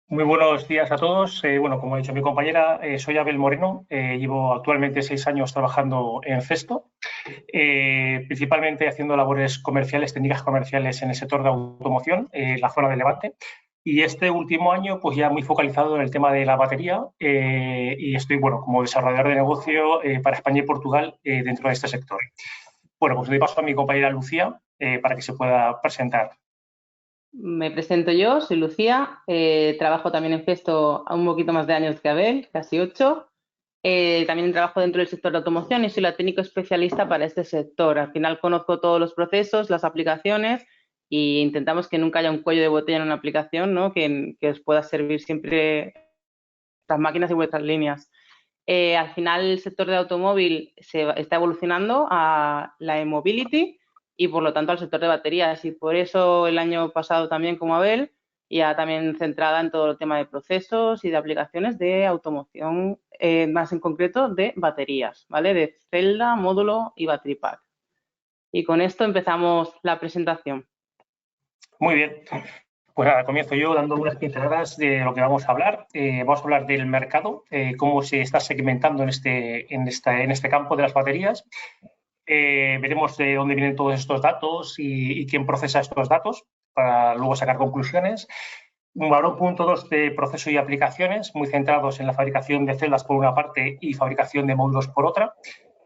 Muy buenos días a todos. Bueno, como ha dicho mi compañera, soy Abel Moreno. Llevo actualmente 6 años trabajando en Cesto, principalmente haciendo labores comerciales, técnicas comerciales en el sector de automoción, en la zona de Levante. Y este último año, pues ya muy focalizado en el tema de la batería y estoy, bueno, como desarrollador de negocio para España y Portugal dentro de este sector. Bueno, pues le doy paso a mi compañera Lucía para que se pueda presentar. Me presento yo, soy Lucía, trabajo también en Festo a un poquito más de años que Abel, casi 8. También trabajo dentro del sector de automoción y soy la técnico especialista para este sector. Al final conozco todos los procesos, las aplicaciones e intentamos que nunca haya un cuello de botella en una aplicación, ¿no? Que os pueda servir siempre las máquinas y vuestras líneas. Al final el sector de automóvil está evolucionando a la e-mobility y por lo tanto al sector de baterías, y por eso el año pasado también, como Abel, ya también centrada en todo el tema de procesos y de aplicaciones de automoción, más en concreto de baterías, ¿vale? De celda, módulo y battery pack. Y con esto empezamos la presentación. Muy bien. Pues nada, comienzo yo dando unas pinceladas de lo que vamos a hablar. Vamos a hablar del mercado, cómo se está segmentando en este campo de las baterías. Veremos de dónde vienen todos estos datos y quién procesa estos datos para luego sacar conclusiones. Habrá un punto 2 de proceso y aplicaciones, muy centrados en la fabricación de celdas por una parte y fabricación de módulos por otra.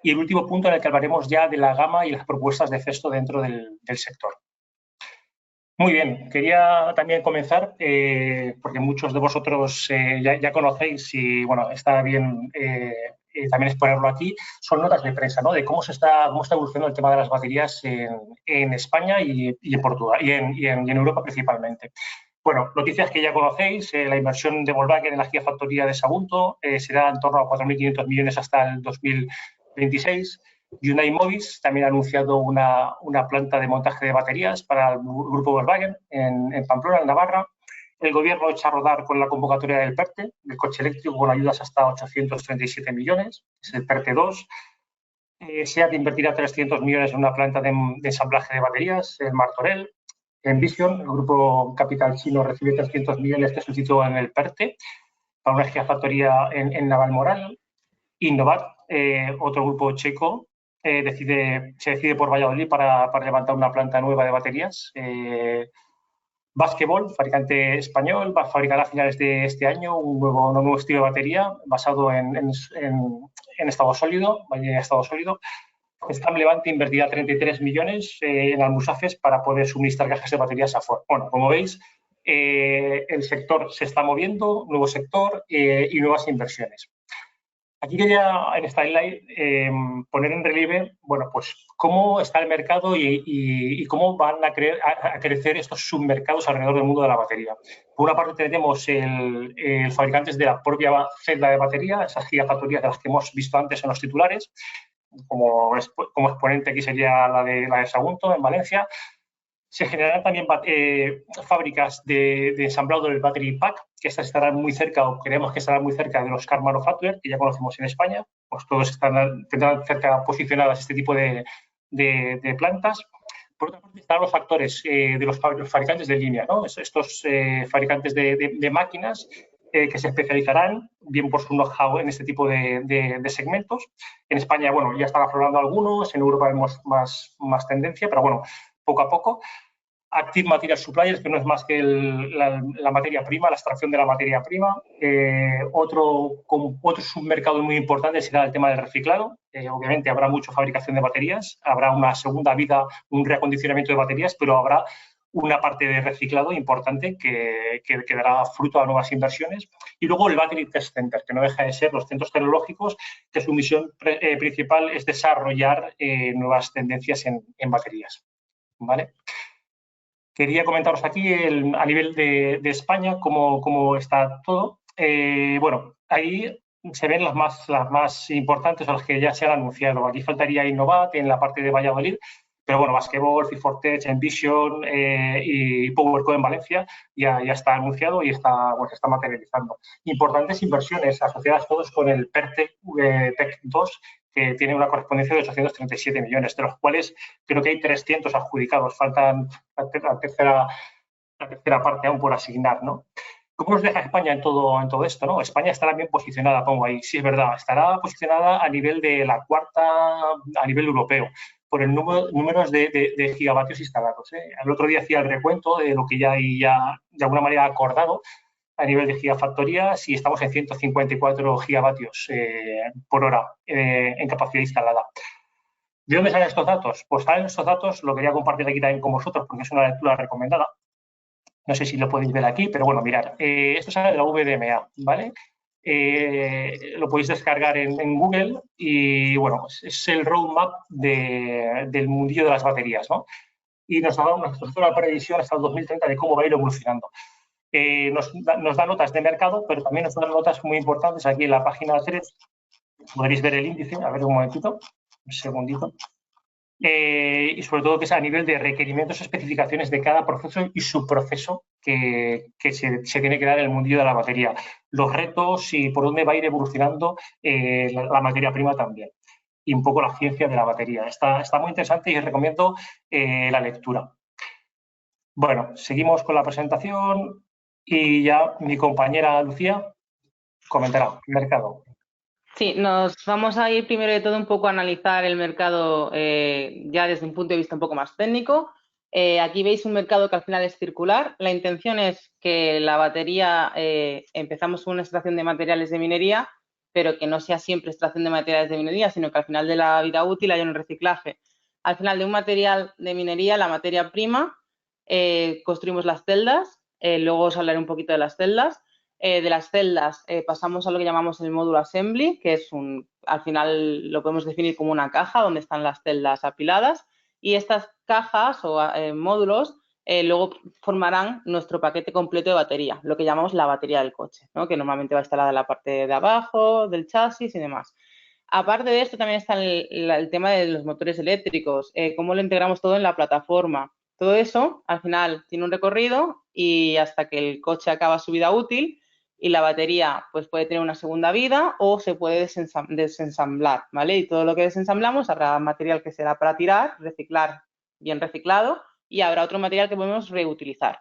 Y el último punto en el que hablaremos ya de la gama y las propuestas de Festo dentro del sector. Muy bien, quería también comenzar, porque muchos de vosotros ya conocéis y bueno, está bien también exponerlo aquí, son notas de prensa, ¿no? De cómo está evolucionando el tema de las baterías en España y en Portugal y en Europa principalmente. Bueno, noticias que ya conocéis, la inversión de Volkswagen en la gigafactoría de Sagunto será en torno a 4.500 millones hasta el 2026. Hyundai Mobis también ha anunciado una planta de montaje de baterías para el grupo Volkswagen en Pamplona, en Navarra. El gobierno echa a rodar con la convocatoria del PERTE, del coche eléctrico, con ayudas hasta 837 millones, es el PERTE 2. SEAT invertirá 300 millones en una planta de ensamblaje de baterías en Martorell. Envision, el grupo capital chino, recibe 300 millones que suscitó en el PERTE para una gigafactoría en Navalmoral. Innovat, otro grupo checo, se decide por Valladolid para levantar una planta nueva de baterías. Basquebol, fabricante español, va a fabricar a finales de este año un nuevo estilo de batería basado en estado sólido, estado sólido. Stam Levante invertirá 33 millones en Almusafes para poder suministrar cajas de baterías a Ford. Bueno, como veis, el sector se está moviendo, nuevo sector y nuevas inversiones. Aquí quería, en esta slide, poner en relieve, bueno, pues cómo está el mercado y cómo van a crecer estos submercados alrededor del mundo de la batería. Por una parte tenemos el fabricantes de la propia celda de batería, esas gigafactorías de las que hemos visto antes en los titulares, como exponente aquí sería la de Sagunto, en Valencia. Se generarán también fábricas de ensamblado del battery pack, que estas estarán muy cerca, o creemos que estarán muy cerca de los car manufacturers, que ya conocemos en España. Pues todos tendrán cerca posicionadas este tipo de plantas. Por otra parte, están los factores de los fabricantes de línea, ¿no? Estos fabricantes de máquinas que se especializarán bien por su know-how en este tipo de segmentos. En España, bueno, ya están aflorando algunos, en Europa vemos más tendencia, pero bueno, poco a poco. Active Material Suppliers, que no es más que la materia prima, la extracción de la materia prima. Otro submercado muy importante será el tema del reciclado. Obviamente habrá mucha fabricación de baterías, habrá una segunda vida, un reacondicionamiento de baterías, pero habrá una parte de reciclado importante que dará fruto a nuevas inversiones. Y luego el Battery Test Center, que no deja de ser los centros tecnológicos, que su misión principal es desarrollar nuevas tendencias en baterías. ¿Vale? Quería comentaros aquí a nivel de España cómo está todo. Bueno, ahí se ven las más importantes o las que ya se han anunciado. Aquí faltaría Innovat en la parte de Valladolid, pero bueno, Basquebol, Fifortech, Envision y PowerCo en Valencia ya está anunciado y está materializando. Importantes inversiones asociadas todos con el PERTE PEC 2, que tiene una correspondencia de 837 millones, de los cuales creo que hay 300 adjudicados. Faltan la tercera parte aún por asignar, ¿no? ¿Cómo nos deja España en todo esto, ¿no? España estará bien posicionada, pongo ahí. Sí, es verdad, estará posicionada a nivel de la cuarta, a nivel europeo, por el números de gigavatios instalados. El otro día hacía el recuento de lo que ya hay ya de alguna manera acordado a nivel de gigafactorías y estamos en 154 gigavatios por hora en capacidad instalada. ¿De dónde salen estos datos? Pues salen estos datos, lo quería compartir aquí también con vosotros porque es una lectura recomendada. No sé si lo podéis ver aquí, pero bueno, mirad, esto sale de la VDMA, ¿vale? Lo podéis descargar en Google y, bueno, es el roadmap del mundillo de las baterías, ¿no? Y nos hace una previsión hasta el 2030 de cómo va a ir evolucionando. Nos da notas de mercado, pero también nos da notas muy importantes. Aquí en la página 3 podréis ver el índice. A ver, un momentito, un segundito. Y sobre todo que es a nivel de requerimientos, especificaciones de cada proceso y subproceso que se tiene que dar en el mundillo de la batería. Los retos y por dónde va a ir evolucionando la materia prima también. Y un poco la ciencia de la batería. Está muy interesante y os recomiendo la lectura. Bueno, seguimos con la presentación y ya mi compañera Lucía comentará el mercado. Sí, nos vamos a ir primero de todo un poco a analizar el mercado ya desde un punto de vista un poco más técnico. Aquí veis un mercado que al final es circular. La intención es que la batería, empezamos con una extracción de materiales de minería, pero que no sea siempre extracción de materiales de minería, sino que al final de la vida útil haya un reciclaje. Al final de un material de minería, la materia prima, construimos las celdas, luego os hablaré un poquito de las celdas. De las celdas pasamos a lo que llamamos el módulo assembly, que es al final lo podemos definir como una caja donde están las celdas apiladas y estas cajas o módulos luego formarán nuestro paquete completo de batería, lo que llamamos la batería del coche, ¿no? Que normalmente va instalada en la parte de abajo, del chasis y demás. Aparte de esto también está el tema de los motores eléctricos, cómo lo integramos todo en la plataforma. Todo eso al final tiene un recorrido y hasta que el coche acaba su vida útil, y la batería pues puede tener una segunda vida o se puede desensamblar, ¿vale? Y todo lo que desensamblamos habrá material que será para tirar, reciclar bien reciclado y habrá otro material que podemos reutilizar.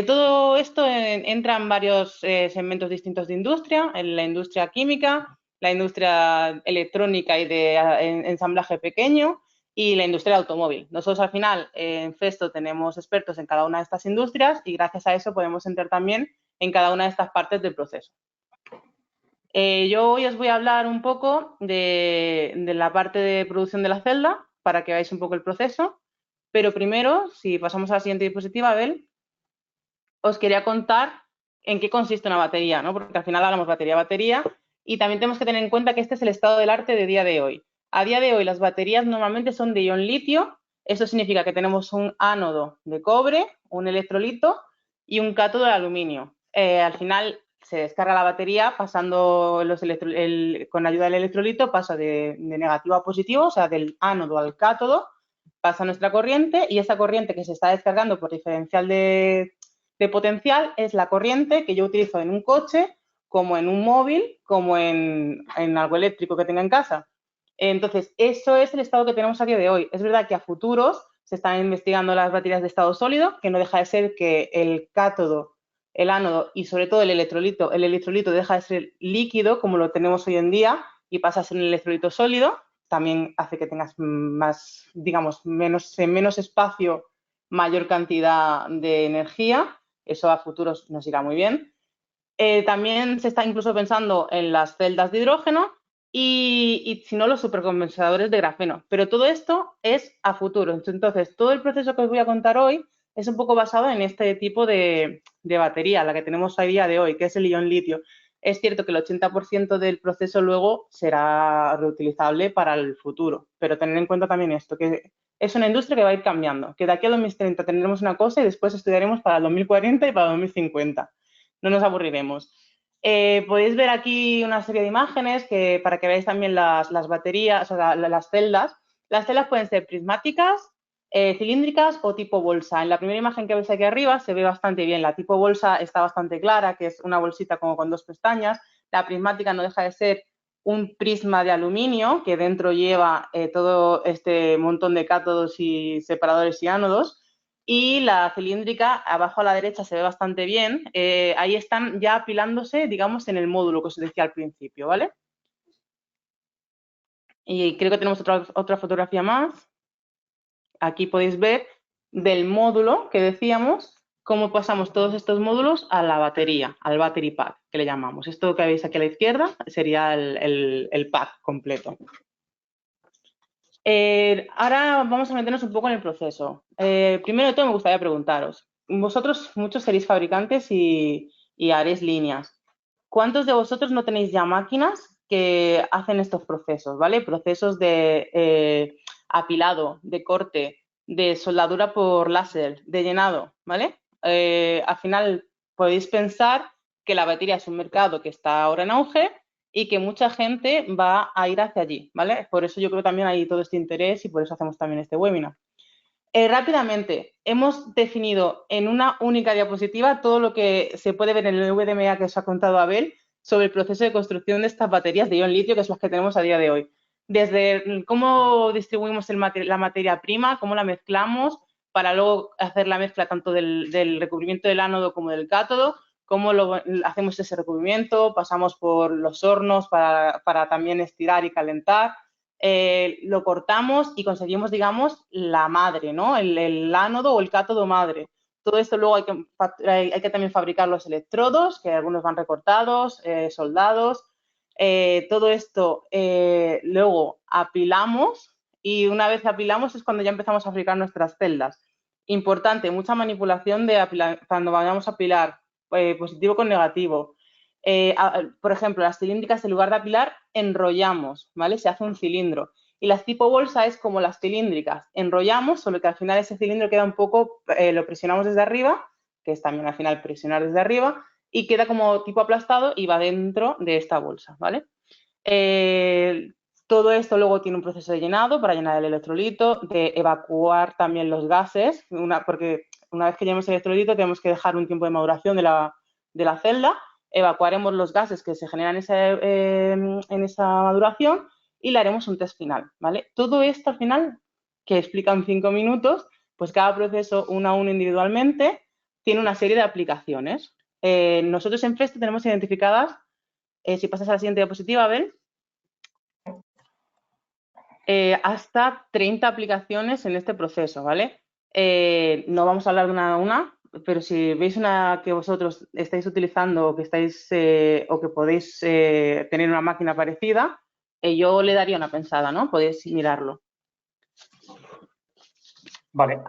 Todo esto entra en varios segmentos distintos de industria, en la industria química, la industria electrónica y de ensamblaje pequeño y la industria del automóvil. Nosotros al final en Festo tenemos expertos en cada una de estas industrias y gracias a eso podemos entrar también en cada una de estas partes del proceso. Yo hoy os voy a hablar un poco de la parte de producción de la celda para que veáis un poco el proceso, pero primero, si pasamos a la siguiente diapositiva, Abel, os quería contar en qué consiste una batería, ¿no? Porque al final hablamos batería, y también tenemos que tener en cuenta que este es el estado del arte de día de hoy. A día de hoy las baterías normalmente son de ion litio, eso significa que tenemos un ánodo de cobre, un electrolito y un cátodo de aluminio. Al final se descarga la batería pasando con ayuda del electrolito, pasa de negativo a positivo, o sea, del ánodo al cátodo, pasa nuestra corriente y esa corriente que se está descargando por diferencial de potencial es la corriente que yo utilizo en un coche, como en un móvil, como en algo eléctrico que tenga en casa. Entonces, eso es el estado que tenemos a día de hoy. Es verdad que a futuros se están investigando las baterías de estado sólido, que no deja de ser que el cátodo, el ánodo y sobre todo el electrolito deja de ser líquido como lo tenemos hoy en día y pasa a ser un electrolito sólido. También hace que tengas más, digamos, en menos espacio, mayor cantidad de energía. Eso a futuros nos irá muy bien. También se está incluso pensando en las celdas de hidrógeno y si no, los supercompensadores de grafeno. Pero todo esto es a futuro. Entonces, todo el proceso que os voy a contar hoy es un poco basado en este tipo de batería, la que tenemos a día de hoy, que es el ion litio. Es cierto que el 80% del proceso luego será reutilizable para el futuro, pero tener en cuenta también esto, que es una industria que va a ir cambiando, que de aquí a 2030 tendremos una cosa y después estudiaremos para el 2040 y para el 2050. No nos aburriremos. Podéis ver aquí una serie de imágenes para que veáis también las baterías, o sea, las celdas. Las celdas pueden ser prismáticas, cilíndricas o tipo bolsa. En la primera imagen que veis aquí arriba se ve bastante bien. La tipo bolsa está bastante clara, que es una bolsita como con dos pestañas. La prismática no deja de ser un prisma de aluminio que dentro lleva todo este montón de cátodos y separadores y ánodos. Y la cilíndrica, abajo a la derecha se ve bastante bien. Ahí están ya apilándose, digamos, en el módulo que os decía al principio, ¿vale? Y creo que tenemos otra fotografía más. Aquí podéis ver del módulo que decíamos, cómo pasamos todos estos módulos a la batería, al battery pack, que le llamamos. Esto que veis aquí a la izquierda sería el pack completo. Ahora vamos a meternos un poco en el proceso. Primero de todo me gustaría preguntaros, vosotros muchos seréis fabricantes y haréis líneas. ¿Cuántos de vosotros no tenéis ya máquinas que hacen estos procesos, ¿vale? Procesos de apilado, de corte, de soldadura por láser, de llenado, ¿vale? Al final podéis pensar que la batería es un mercado que está ahora en auge y que mucha gente va a ir hacia allí, ¿vale? Por eso yo creo también hay todo este interés y por eso hacemos también este webinar. Rápidamente, hemos definido en una única diapositiva todo lo que se puede ver en el VDMA que os ha contado Abel sobre el proceso de construcción de estas baterías de ion litio, que son las que tenemos a día de hoy. Desde cómo distribuimos la materia prima, cómo la mezclamos, para luego hacer la mezcla tanto del recubrimiento del ánodo como del cátodo, cómo hacemos ese recubrimiento, pasamos por los hornos para también estirar y calentar, lo cortamos y conseguimos, digamos, la madre, ¿no? El ánodo o el cátodo madre. Todo esto luego hay que también fabricar los electrodos, que algunos van recortados, soldados. Todo esto luego apilamos y una vez apilamos es cuando ya empezamos a fabricar nuestras celdas. Importante, mucha manipulación cuando vayamos a apilar positivo con negativo. Por ejemplo, las cilíndricas, en lugar de apilar, enrollamos, ¿vale? Se hace un cilindro. Y las tipo bolsa es como las cilíndricas. Enrollamos, solo que al final ese cilindro queda un poco, lo presionamos desde arriba, que es también al final presionar desde arriba, y queda como tipo aplastado y va dentro de esta bolsa, ¿vale? Todo esto luego tiene un proceso de llenado para llenar el electrolito, de evacuar también los gases, porque una vez que llenemos el electrolito tenemos que dejar un tiempo de maduración de la celda, evacuaremos los gases que se generan en esa maduración y le haremos un test final, ¿vale? Todo esto al final, que explican 5 minutos, pues cada proceso uno a uno individualmente tiene una serie de aplicaciones. Nosotros en Festo tenemos identificadas, si pasas a la siguiente diapositiva, Abel, hasta 30 aplicaciones en este proceso, ¿vale? No vamos a hablar de una a una, pero si veis una que vosotros estáis utilizando o que estáis o que podéis tener una máquina parecida, yo le daría una pensada, ¿no? Podéis mirarlo. Vale.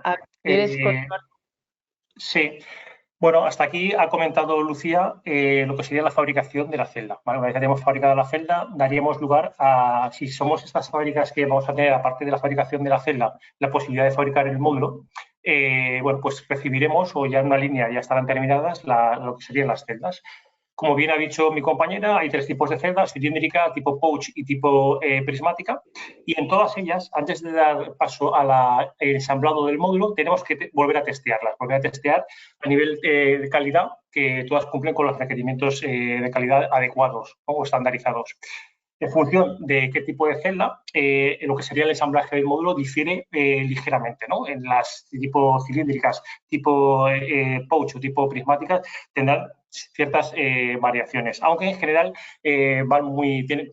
¿Quieres continuar? Sí. Bueno, hasta aquí ha comentado Lucía lo que sería la fabricación de la celda. ¿Vale? Una vez que hayamos fabricado la celda, daríamos lugar a, si somos estas fábricas que vamos a tener, aparte de la fabricación de la celda, la posibilidad de fabricar el módulo, bueno, pues recibiremos, o ya en una línea ya estarán terminadas, lo que serían las celdas. Como bien ha dicho mi compañera, hay 3 tipos de celdas, cilíndrica, tipo pouch y tipo prismática. Y en todas ellas, antes de dar paso al ensamblado del módulo, tenemos que volver a testearlas, volver a testear a nivel de calidad, que todas cumplen con los requerimientos de calidad adecuados, ¿no? O estandarizados. En función de qué tipo de celda, lo que sería el ensamblaje del módulo difiere ligeramente, ¿no? En las tipo cilíndricas, tipo pouch o tipo prismáticas tendrán ciertas variaciones, aunque en general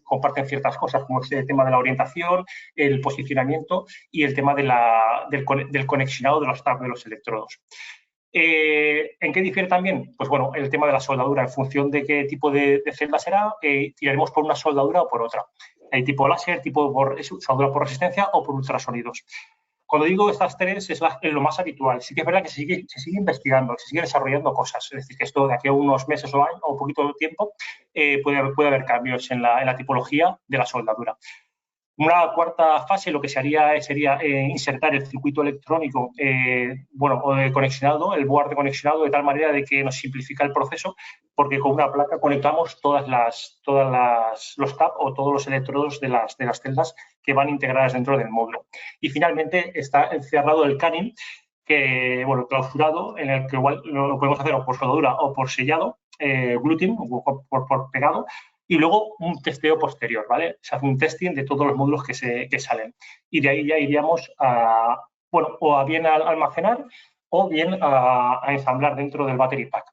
comparten ciertas cosas, como es el tema de la orientación, el posicionamiento y el tema del conexionado de los electrodos. ¿En qué difiere también? Pues bueno, el tema de la soldadura. En función de qué tipo de celda será, tiraremos por una soldadura o por otra. Hay tipo láser, tipo soldadura por resistencia o por ultrasonidos. Cuando digo estas 3 es lo más habitual. Sí que es verdad que se sigue investigando, se sigue desarrollando cosas. Es decir, que esto de aquí a unos meses o años o poquito de tiempo puede haber cambios en la tipología de la soldadura. Una cuarta fase lo que se haría sería insertar el circuito electrónico conexionado, el board conexionado, de tal manera de que nos simplifica el proceso, porque con una placa conectamos todos los TAP o todos los electrodos de las celdas que van integradas dentro del módulo. Y finalmente está encerrado el canning, que, bueno, clausurado, en el que igual lo podemos hacer o por soldadura o por sellado, gluting, o por pegado, y luego un testeo posterior, ¿vale? Se hace un testing de todos los módulos que salen. Y de ahí ya iríamos a, bueno, o a bien almacenar o bien a ensamblar dentro del battery pack.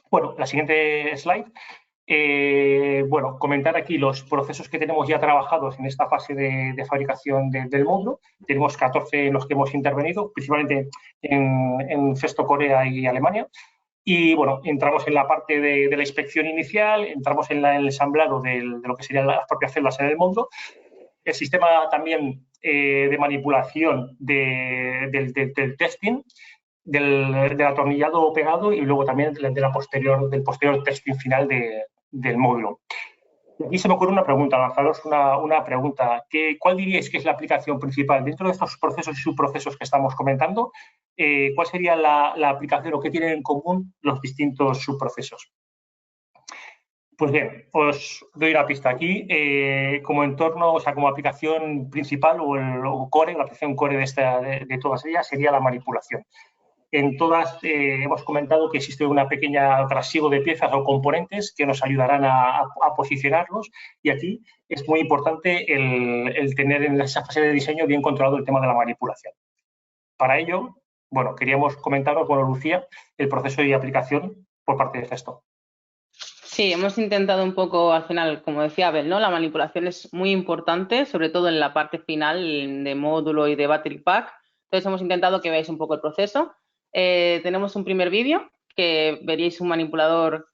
Bueno, la siguiente slide. Bueno, comentar aquí los procesos que tenemos ya trabajados en esta fase de fabricación del módulo. Tenemos 14 en los que hemos intervenido, principalmente en Festo, Corea y Alemania. Y bueno, entramos en la parte de la inspección inicial, entramos en el ensamblado de lo que serían las propias células en el módulo. El sistema también de manipulación del testing, del atornillado pegado y luego también del posterior testing final del módulo. Y aquí se me ocurre una pregunta, lanzaros una pregunta. ¿Cuál diríais que es la aplicación principal dentro de estos procesos y subprocesos que estamos comentando? ¿Cuál sería la aplicación o qué tienen en común los distintos subprocesos? Pues bien, os doy una pista aquí. Como entorno, o sea, como aplicación principal o core, la aplicación core de todas ellas sería la manipulación. En todas hemos comentado que existe una pequeña trasiego de piezas o componentes que nos ayudarán a posicionarlos y aquí es muy importante el tener en esa fase de diseño bien controlado el tema de la manipulación. Para ello, bueno, queríamos comentaros, bueno, Lucía, el proceso de aplicación por parte de Festo. Sí, hemos intentado un poco, al final, como decía Abel, ¿no? La manipulación es muy importante, sobre todo en la parte final de módulo y de battery pack. Entonces hemos intentado que veáis un poco el proceso. Tenemos un primer vídeo que veríais un manipulador,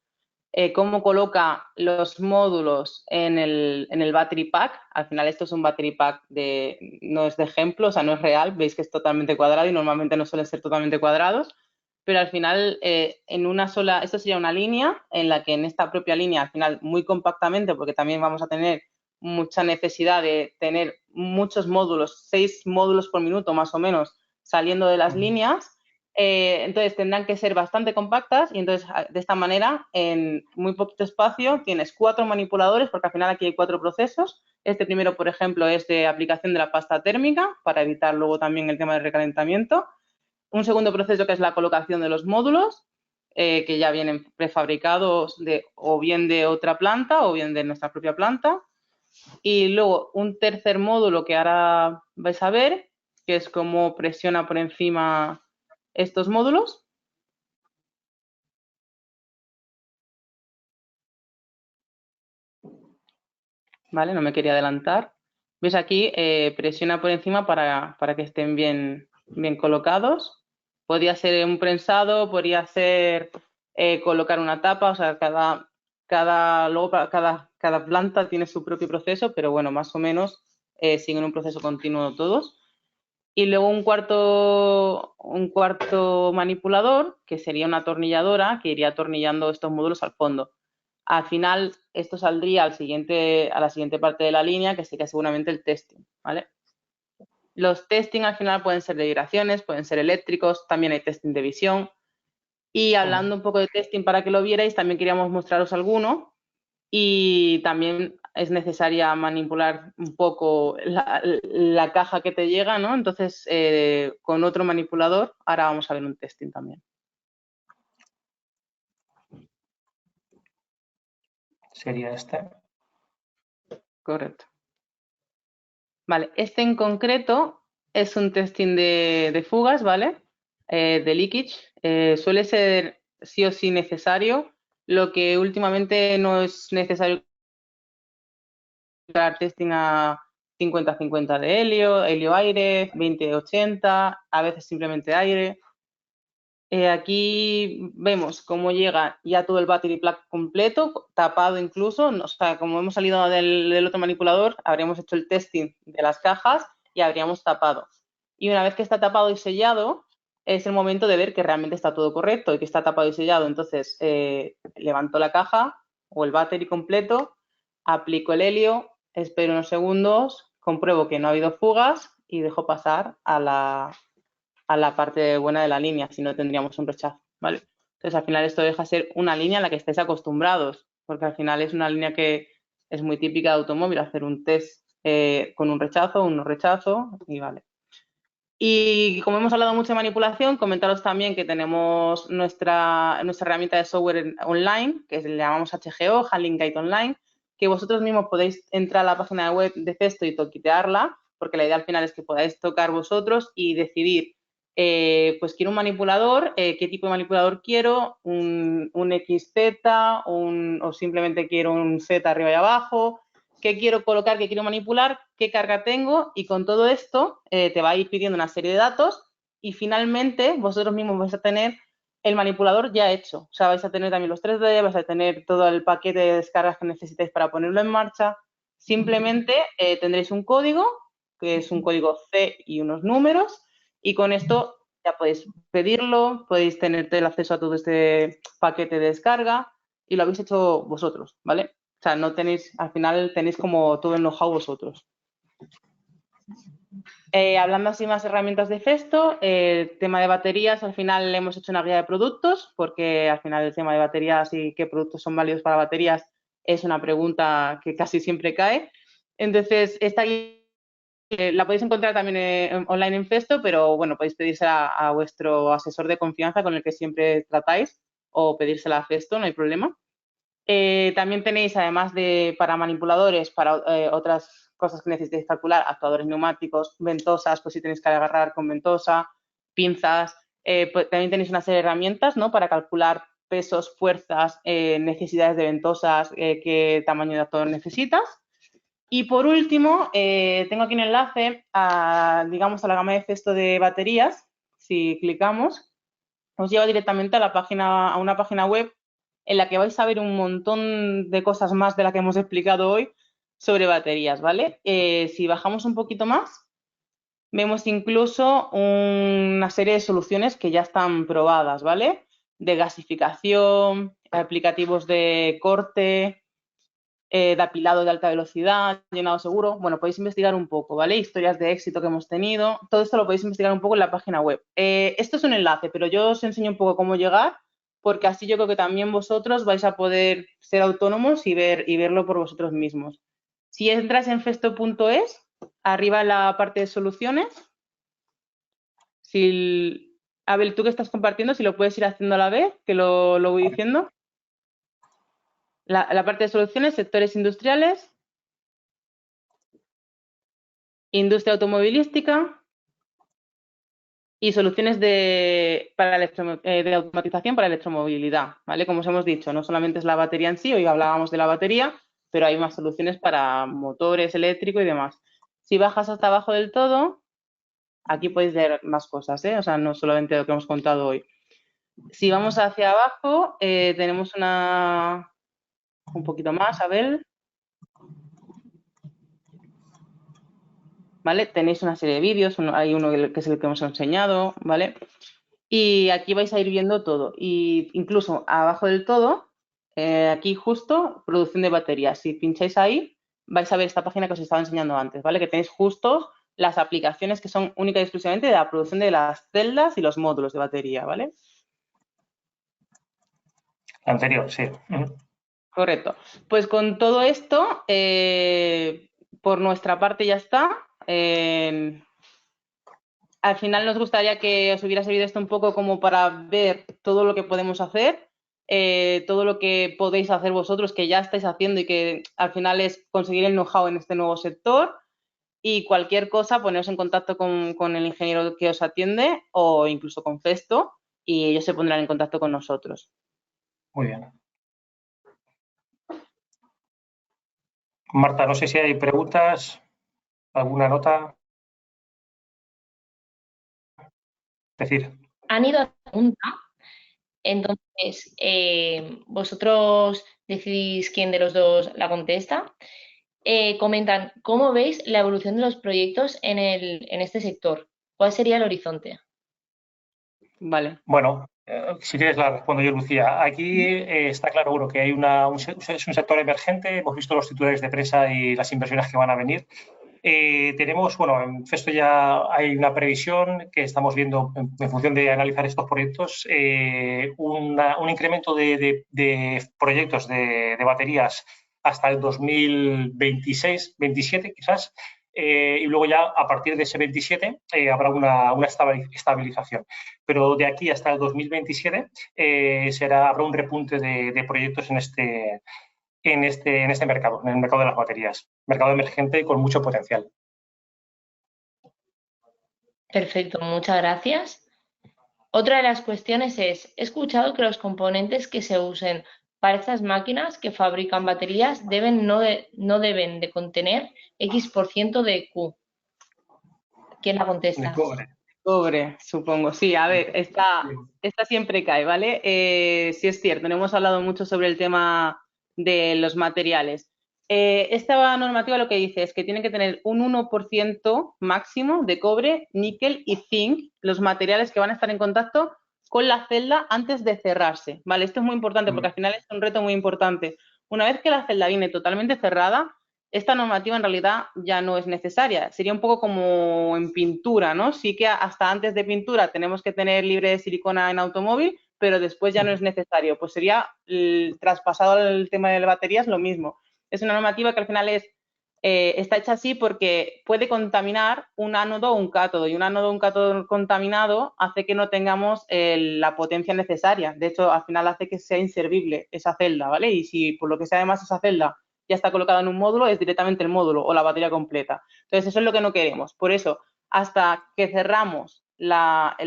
cómo coloca los módulos en el battery pack. Al final esto es un battery pack no es de ejemplo, o sea, no es real. Veis que es totalmente cuadrado y normalmente no suelen ser totalmente cuadrados. Pero al final, esto sería una línea en la que en esta propia línea, al final, muy compactamente, porque también vamos a tener mucha necesidad de tener muchos módulos, 6 módulos por minuto más o menos, saliendo de las líneas. Entonces tendrán que ser bastante compactas y entonces de esta manera en muy poquito espacio tienes 4 manipuladores porque al final aquí hay 4 procesos. Este primero, por ejemplo, es de aplicación de la pasta térmica para evitar luego también el tema del recalentamiento. Un segundo proceso que es la colocación de los módulos que ya vienen prefabricados o bien de otra planta o bien de nuestra propia planta. Y luego un tercer módulo que ahora vais a ver, que es cómo presiona por encima estos módulos. Vale, no me quería adelantar. ¿Veis aquí? Presiona por encima para que estén bien colocados. Podría ser un prensado, podría ser colocar una tapa, o sea, cada planta tiene su propio proceso, pero bueno, más o menos siguen un proceso continuo todos. Y luego un cuarto manipulador, que sería una atornilladora, que iría atornillando estos módulos al fondo. Al final, esto saldría a la siguiente parte de la línea, que sería seguramente el testing, ¿vale? Los testing al final pueden ser de vibraciones, pueden ser eléctricos, también hay testing de visión. Y hablando un poco de testing para que lo vierais, también queríamos mostraros alguno. Y también es necesaria manipular un poco la caja que te llega, ¿no? Entonces, con otro manipulador, ahora vamos a ver un testing también. Sería este. Correcto. Vale, este en concreto es un testing de fugas, ¿vale? De leakage. Suele ser sí o sí necesario. Lo que últimamente no es necesario dar testing a 50-50 de helio-aire, 20-80, a veces simplemente aire. Aquí vemos cómo llega ya todo el battery pack completo, tapado incluso. O sea, como hemos salido del otro manipulador, habríamos hecho el testing de las cajas y habríamos tapado. Y una vez que está tapado y sellado, es el momento de ver que realmente está todo correcto y que está tapado y sellado. Entonces, levanto la caja o el battery completo, aplico el helio, espero unos segundos, compruebo que no ha habido fugas y dejo pasar a la parte buena de la línea, si no tendríamos un rechazo, ¿vale? Entonces, al final esto deja de ser una línea a la que estáis acostumbrados, porque al final es una línea que es muy típica de automóvil, hacer un test con un rechazo, un no rechazo, y vale. Y como hemos hablado mucho de manipulación, comentaros también que tenemos nuestra herramienta de software online, que le llamamos HGO, Handling Guide Online, que vosotros mismos podéis entrar a la página web de Festo y toquitearla, porque la idea al final es que podáis tocar vosotros y decidir pues quiero un manipulador, ¿qué tipo de manipulador quiero? ¿Un XZ o simplemente quiero un Z arriba y abajo? ¿Qué quiero colocar? ¿Qué quiero manipular? ¿Qué carga tengo? Y con todo esto te va a ir pidiendo una serie de datos y finalmente vosotros mismos vais a tener el manipulador ya hecho. O sea, vais a tener también los 3D, vais a tener todo el paquete de descargas que necesitéis para ponerlo en marcha. Simplemente tendréis un código, que es un código C y unos números, y con esto ya podéis pedirlo, podéis tener el acceso a todo este paquete de descarga y lo habéis hecho vosotros, ¿vale? O sea, no tenéis, al final tenéis como todo el know-how vosotros. Hablando así más herramientas de Festo, el tema de baterías, al final le hemos hecho una guía de productos, porque al final el tema de baterías y qué productos son válidos para baterías es una pregunta que casi siempre cae. Entonces, esta guía la podéis encontrar también online en Festo, pero bueno, podéis pedírsela a vuestro asesor de confianza con el que siempre tratáis o pedírsela a Festo, no hay problema. También tenéis, además de para manipuladores, para otras cosas que necesitéis calcular, actuadores neumáticos, ventosas, pues si tenéis que agarrar con ventosa, pinzas. Pues también tenéis una serie de herramientas, ¿no? Para calcular pesos, fuerzas, necesidades de ventosas, qué tamaño de actuador necesitas. Y por último, tengo aquí un enlace a, digamos, a la gama de Festo de baterías. Si clicamos, os lleva directamente a la página, a una página web en la que vais a ver un montón de cosas más de la que hemos explicado hoy sobre baterías, ¿vale? Si bajamos un poquito más, vemos incluso una serie de soluciones que ya están probadas, ¿vale? De gasificación, aplicativos de corte, de apilado de alta velocidad, llenado seguro. Bueno, podéis investigar un poco, ¿vale? Historias de éxito que hemos tenido. Todo esto lo podéis investigar un poco en la página web. Esto es un enlace, pero yo os enseño un poco cómo llegar, porque así yo creo que también vosotros vais a poder ser autónomos y verlo por vosotros mismos. Si entras en festo.es, arriba en la parte de soluciones, Abel, tú que estás compartiendo, si lo puedes ir haciendo a la vez, que lo voy diciendo. La parte de soluciones, sectores industriales, industria automovilística y soluciones de automatización para electromovilidad, ¿vale? Como os hemos dicho, no solamente es la batería en sí, hoy hablábamos de la batería, pero hay más soluciones para motores eléctricos y demás. Si bajas hasta abajo del todo, aquí podéis ver más cosas, ¿eh? O sea, no solamente lo que hemos contado hoy. Si vamos hacia abajo, tenemos un poquito más, Abel. ¿Vale? Tenéis una serie de vídeos, hay uno que es el que hemos enseñado, ¿vale? Y aquí vais a ir viendo todo. Y incluso abajo del todo, aquí justo, producción de baterías. Si pincháis ahí, vais a ver esta página que os estaba enseñando antes, ¿vale? Que tenéis justo las aplicaciones que son únicas y exclusivamente de la producción de las celdas y los módulos de batería, ¿vale? Anterior, sí. Correcto. Pues con todo esto, por nuestra parte ya está. Al final nos gustaría que os hubiera servido esto un poco como para ver todo lo que podemos hacer, todo lo que podéis hacer vosotros, que ya estáis haciendo y que al final es conseguir el know-how en este nuevo sector. Y cualquier cosa, poneros en contacto con el ingeniero que os atiende o incluso con Festo y ellos se pondrán en contacto con nosotros. Muy bien. Marta, no sé si hay preguntas, alguna nota. Es decir, Han ido a pregunta, entonces vosotros decidís quién de los dos la contesta. Comentan, ¿cómo veis la evolución de los proyectos en este sector? ¿Cuál sería el horizonte? Vale. bueno, si quieres la respondo yo, Lucía. Aquí está claro, bueno, que hay es un sector emergente. Hemos visto los titulares de prensa y las inversiones que van a venir. Tenemos, bueno, en Festo ya hay una previsión que estamos viendo en función de analizar estos proyectos, un incremento de proyectos de baterías hasta el 2026-27 quizás, y luego ya a partir de ese 27 habrá una estabilización. Pero de aquí hasta el 2027 habrá un repunte de proyectos en este mercado, en el mercado de las baterías. Mercado emergente con mucho potencial. Perfecto, muchas gracias. Otra de las cuestiones es, he escuchado que los componentes que se usen para estas máquinas que fabrican baterías no deben de contener X% de Q. ¿Quién la De contesta? cobre. Cobre, supongo. Sí, a ver, esta siempre cae, ¿vale? Sí es cierto, no hemos hablado mucho sobre el tema de los materiales. Esta normativa lo que dice es que tienen que tener un 1% máximo de cobre, níquel y zinc, los materiales que van a estar en contacto con la celda antes de cerrarse, ¿vale? Esto es muy importante porque al final es un reto muy importante. Una vez que la celda viene totalmente cerrada, esta normativa en realidad ya no es necesaria. Sería un poco como en pintura, ¿no? Sí que hasta antes de pintura tenemos que tener libre de silicona en automóvil, pero después ya no es necesario. Pues sería, traspasado al tema de las baterías, lo mismo. Es una normativa que al final está hecha así porque puede contaminar un ánodo o un cátodo, y un ánodo o un cátodo contaminado hace que no tengamos la potencia necesaria. De hecho, al final hace que sea inservible esa celda, ¿vale? Y si por lo que sea además esa celda ya está colocada en un módulo, es directamente el módulo o la batería completa. Entonces, eso es lo que no queremos. Por eso, hasta que cerramos la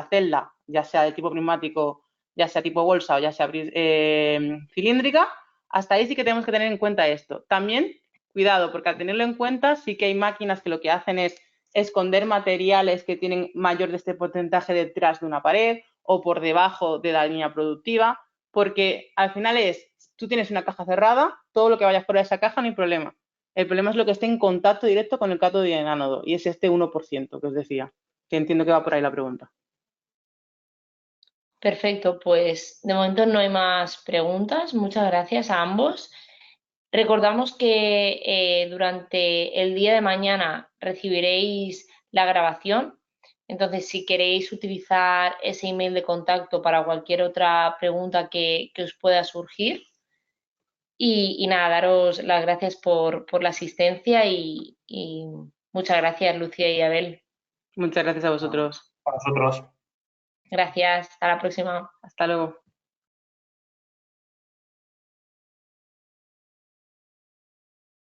celda, ya sea de tipo pneumático, ya sea tipo bolsa o ya sea cilíndrica, hasta ahí sí que tenemos que tener en cuenta esto. También, cuidado, porque al tenerlo en cuenta sí que hay máquinas que lo que hacen es esconder materiales que tienen mayor de este porcentaje detrás de una pared o por debajo de la línea productiva, porque al final tú tienes una caja cerrada, todo lo que vaya fuera de esa caja no hay problema. El problema es lo que esté en contacto directo con el cátodo y el ánodo, y es este 1% que os decía, que entiendo que va por ahí la pregunta. Perfecto, pues de momento no hay más preguntas. Muchas gracias a ambos. Recordamos que durante el día de mañana recibiréis la grabación. Entonces, si queréis utilizar ese email de contacto para cualquier otra pregunta que os pueda surgir. Y nada, daros las gracias por la asistencia y muchas gracias, Lucía y Abel. Muchas gracias a vosotros. Para nosotros. Gracias, hasta la próxima. Hasta luego.